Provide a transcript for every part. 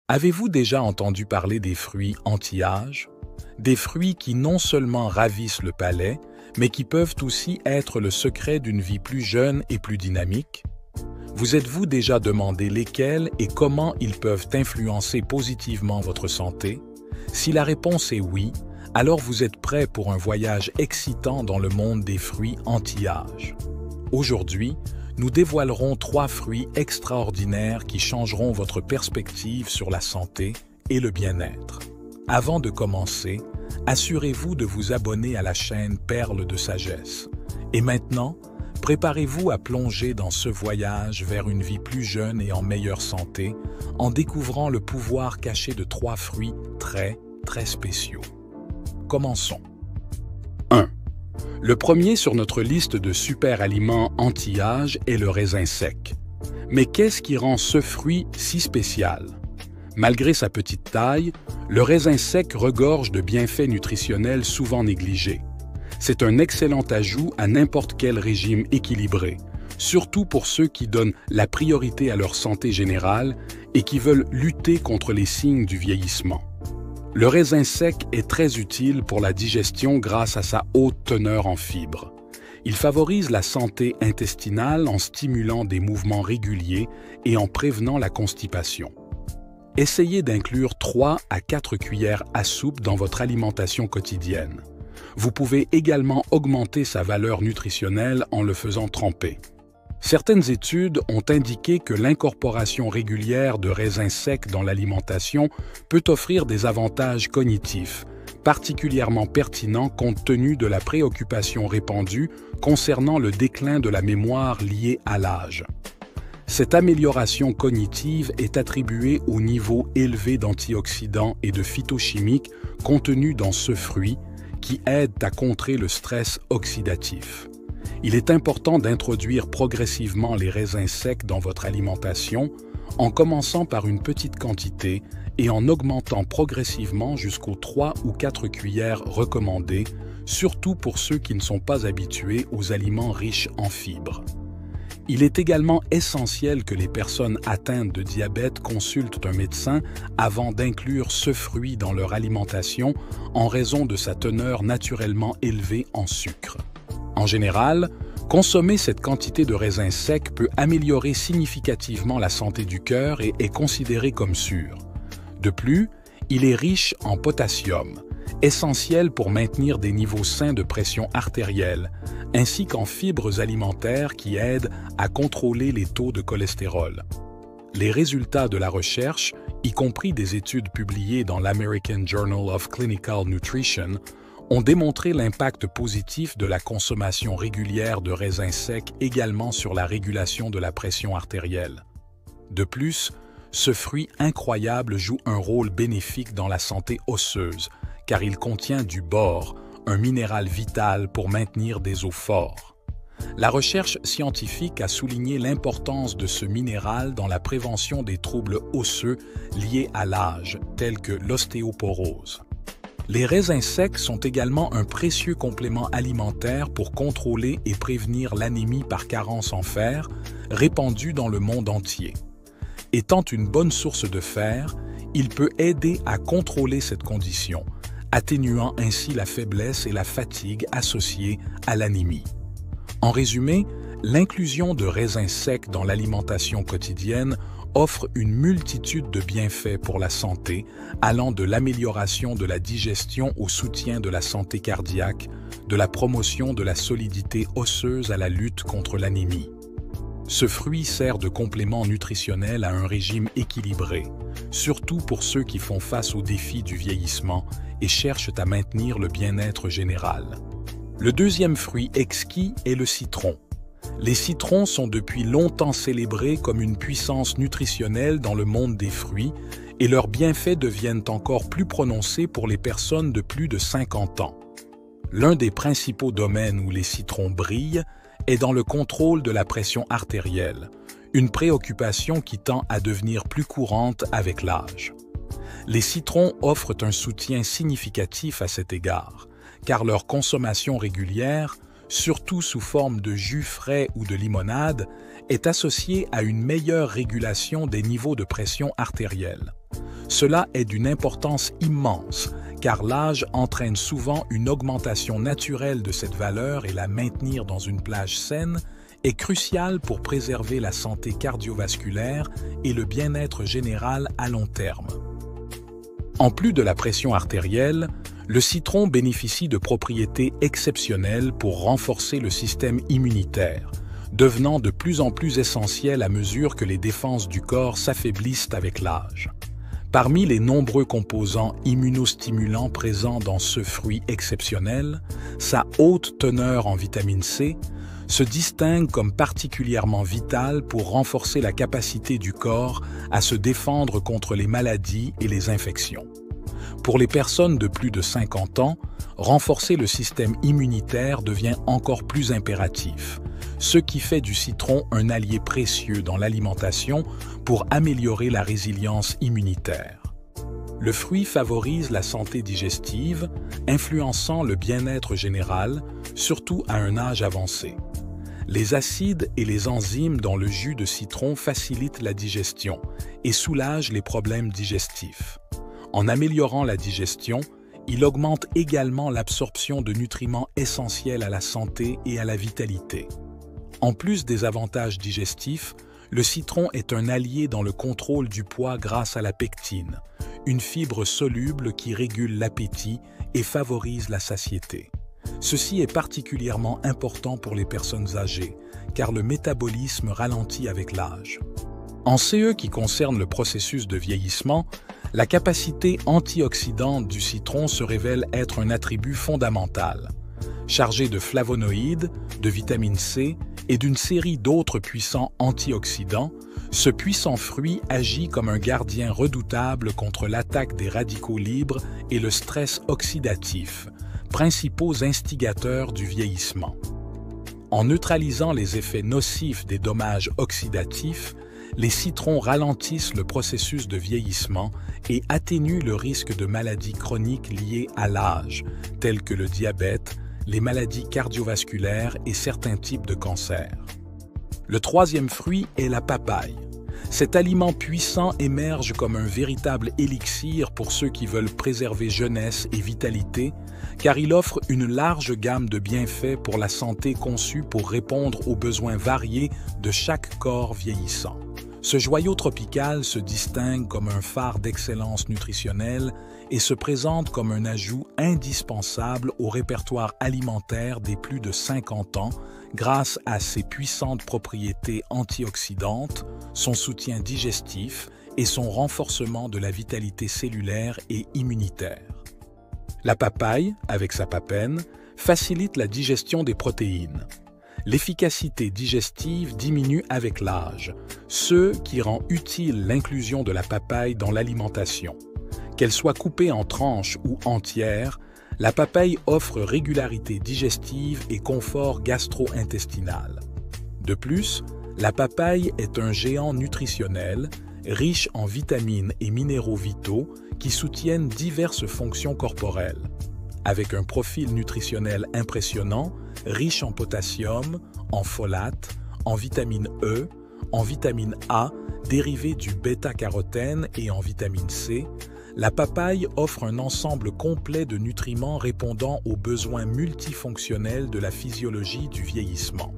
Avez-vous déjà entendu parler des fruits anti-âge? Des fruits qui non seulement ravissent le palais, mais qui peuvent aussi être le secret d'une vie plus jeune et plus dynamique? Vous êtes-vous déjà demandé lesquels et comment ils peuvent influencer positivement votre santé? Si la réponse est oui, alors vous êtes prêt pour un voyage excitant dans le monde des fruits anti-âge. Aujourd'hui, nous dévoilerons 3 fruits extraordinaires qui changeront votre perspective sur la santé et le bien-être. Avant de commencer, assurez-vous de vous abonner à la chaîne Perles de Sagesse. Et maintenant, préparez-vous à plonger dans ce voyage vers une vie plus jeune et en meilleure santé en découvrant le pouvoir caché de 3 fruits très spéciaux. Commençons. 1. Le premier sur notre liste de super aliments anti-âge est le raisin sec. Mais qu'est-ce qui rend ce fruit si spécial? Malgré sa petite taille, le raisin sec regorge de bienfaits nutritionnels souvent négligés. C'est un excellent ajout à n'importe quel régime équilibré, surtout pour ceux qui donnent la priorité à leur santé générale et qui veulent lutter contre les signes du vieillissement. Le raisin sec est très utile pour la digestion grâce à sa haute teneur en fibres. Il favorise la santé intestinale en stimulant des mouvements réguliers et en prévenant la constipation. Essayez d'inclure 3 à 4 cuillères à soupe dans votre alimentation quotidienne. Vous pouvez également augmenter sa valeur nutritionnelle en le faisant tremper. Certaines études ont indiqué que l'incorporation régulière de raisins secs dans l'alimentation peut offrir des avantages cognitifs, particulièrement pertinents compte tenu de la préoccupation répandue concernant le déclin de la mémoire lié à l'âge. Cette amélioration cognitive est attribuée au niveau élevé d'antioxydants et de phytochimiques contenus dans ce fruit qui aident à contrer le stress oxydatif. Il est important d'introduire progressivement les raisins secs dans votre alimentation en commençant par une petite quantité et en augmentant progressivement jusqu'aux 3 ou 4 cuillères recommandées, surtout pour ceux qui ne sont pas habitués aux aliments riches en fibres. Il est également essentiel que les personnes atteintes de diabète consultent un médecin avant d'inclure ce fruit dans leur alimentation en raison de sa teneur naturellement élevée en sucre. En général, consommer cette quantité de raisins secs peut améliorer significativement la santé du cœur et est considéré comme sûr. De plus, il est riche en potassium, essentiel pour maintenir des niveaux sains de pression artérielle, ainsi qu'en fibres alimentaires qui aident à contrôler les taux de cholestérol. Les résultats de la recherche, y compris des études publiées dans l'American Journal of Clinical Nutrition, ont démontré l'impact positif de la consommation régulière de raisins secs également sur la régulation de la pression artérielle. De plus, ce fruit incroyable joue un rôle bénéfique dans la santé osseuse, car il contient du bore, un minéral vital pour maintenir des os forts. La recherche scientifique a souligné l'importance de ce minéral dans la prévention des troubles osseux liés à l'âge, tels que l'ostéoporose. Les raisins secs sont également un précieux complément alimentaire pour contrôler et prévenir l'anémie par carence en fer, répandue dans le monde entier. Étant une bonne source de fer, il peut aider à contrôler cette condition, atténuant ainsi la faiblesse et la fatigue associées à l'anémie. En résumé, l'inclusion de raisins secs dans l'alimentation quotidienne offre une multitude de bienfaits pour la santé, allant de l'amélioration de la digestion au soutien de la santé cardiaque, de la promotion de la solidité osseuse à la lutte contre l'anémie. Ce fruit sert de complément nutritionnel à un régime équilibré, surtout pour ceux qui font face aux défis du vieillissement et cherchent à maintenir le bien-être général. Le deuxième fruit exquis est le citron. Les citrons sont depuis longtemps célébrés comme une puissance nutritionnelle dans le monde des fruits et leurs bienfaits deviennent encore plus prononcés pour les personnes de plus de 50 ans. L'un des principaux domaines où les citrons brillent est dans le contrôle de la pression artérielle, une préoccupation qui tend à devenir plus courante avec l'âge. Les citrons offrent un soutien significatif à cet égard, car leur consommation régulière, surtout sous forme de jus frais ou de limonade, est associée à une meilleure régulation des niveaux de pression artérielle. Cela est d'une importance immense, car l'âge entraîne souvent une augmentation naturelle de cette valeur et la maintenir dans une plage saine est crucial pour préserver la santé cardiovasculaire et le bien-être général à long terme. En plus de la pression artérielle, le citron bénéficie de propriétés exceptionnelles pour renforcer le système immunitaire, devenant de plus en plus essentiel à mesure que les défenses du corps s'affaiblissent avec l'âge. Parmi les nombreux composants immunostimulants présents dans ce fruit exceptionnel, sa haute teneur en vitamine C se distingue comme particulièrement vitale pour renforcer la capacité du corps à se défendre contre les maladies et les infections. Pour les personnes de plus de 50 ans, renforcer le système immunitaire devient encore plus impératif, ce qui fait du citron un allié précieux dans l'alimentation pour améliorer la résilience immunitaire. Le fruit favorise la santé digestive, influençant le bien-être général, surtout à un âge avancé. Les acides et les enzymes dans le jus de citron facilitent la digestion et soulagent les problèmes digestifs. En améliorant la digestion, il augmente également l'absorption de nutriments essentiels à la santé et à la vitalité. En plus des avantages digestifs, le citron est un allié dans le contrôle du poids grâce à la pectine, une fibre soluble qui régule l'appétit et favorise la satiété. Ceci est particulièrement important pour les personnes âgées, car le métabolisme ralentit avec l'âge. En ce qui concerne le processus de vieillissement, la capacité antioxydante du citron se révèle être un attribut fondamental. Chargé de flavonoïdes, de vitamine C et d'une série d'autres puissants antioxydants, ce puissant fruit agit comme un gardien redoutable contre l'attaque des radicaux libres et le stress oxydatif, principaux instigateurs du vieillissement. En neutralisant les effets nocifs des dommages oxydatifs, les citrons ralentissent le processus de vieillissement et atténuent le risque de maladies chroniques liées à l'âge, telles que le diabète, les maladies cardiovasculaires et certains types de cancers. Le troisième fruit est la papaye. Cet aliment puissant émerge comme un véritable élixir pour ceux qui veulent préserver jeunesse et vitalité, car il offre une large gamme de bienfaits pour la santé conçue pour répondre aux besoins variés de chaque corps vieillissant. Ce joyau tropical se distingue comme un phare d'excellence nutritionnelle et se présente comme un ajout indispensable au répertoire alimentaire des plus de 50 ans grâce à ses puissantes propriétés antioxydantes, son soutien digestif et son renforcement de la vitalité cellulaire et immunitaire. La papaye, avec sa papaine, facilite la digestion des protéines. L'efficacité digestive diminue avec l'âge, ce qui rend utile l'inclusion de la papaye dans l'alimentation. Qu'elle soit coupée en tranches ou entière, la papaye offre régularité digestive et confort gastro-intestinal. De plus, la papaye est un géant nutritionnel, riche en vitamines et minéraux vitaux qui soutiennent diverses fonctions corporelles. Avec un profil nutritionnel impressionnant, riche en potassium, en folate, en vitamine E, en vitamine A, dérivée du bêta-carotène et en vitamine C, la papaye offre un ensemble complet de nutriments répondant aux besoins multifonctionnels de la physiologie du vieillissement.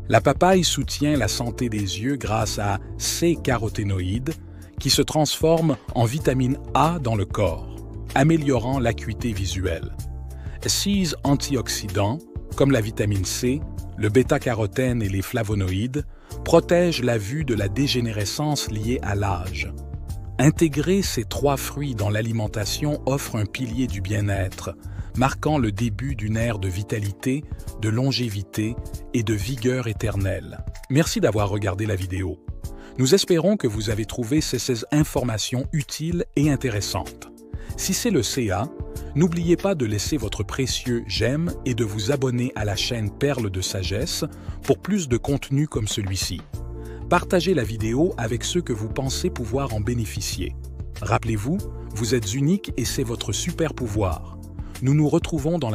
La papaye soutient la santé des yeux grâce à ses caroténoïdes, qui se transforment en vitamine A dans le corps, améliorant l'acuité visuelle. Ses antioxydants, comme la vitamine C, le bêta-carotène et les flavonoïdes, protègent la vue de la dégénérescence liée à l'âge. Intégrer ces trois fruits dans l'alimentation offre un pilier du bien-être, marquant le début d'une ère de vitalité, de longévité et de vigueur éternelle. Merci d'avoir regardé la vidéo. Nous espérons que vous avez trouvé ces informations utiles et intéressantes. Si c'est le cas, n'oubliez pas de laisser votre précieux j'aime et de vous abonner à la chaîne Perles de Sagesse pour plus de contenu comme celui-ci. Partagez la vidéo avec ceux que vous pensez pouvoir en bénéficier. Rappelez-vous, vous êtes unique et c'est votre super pouvoir. Nous nous retrouvons dans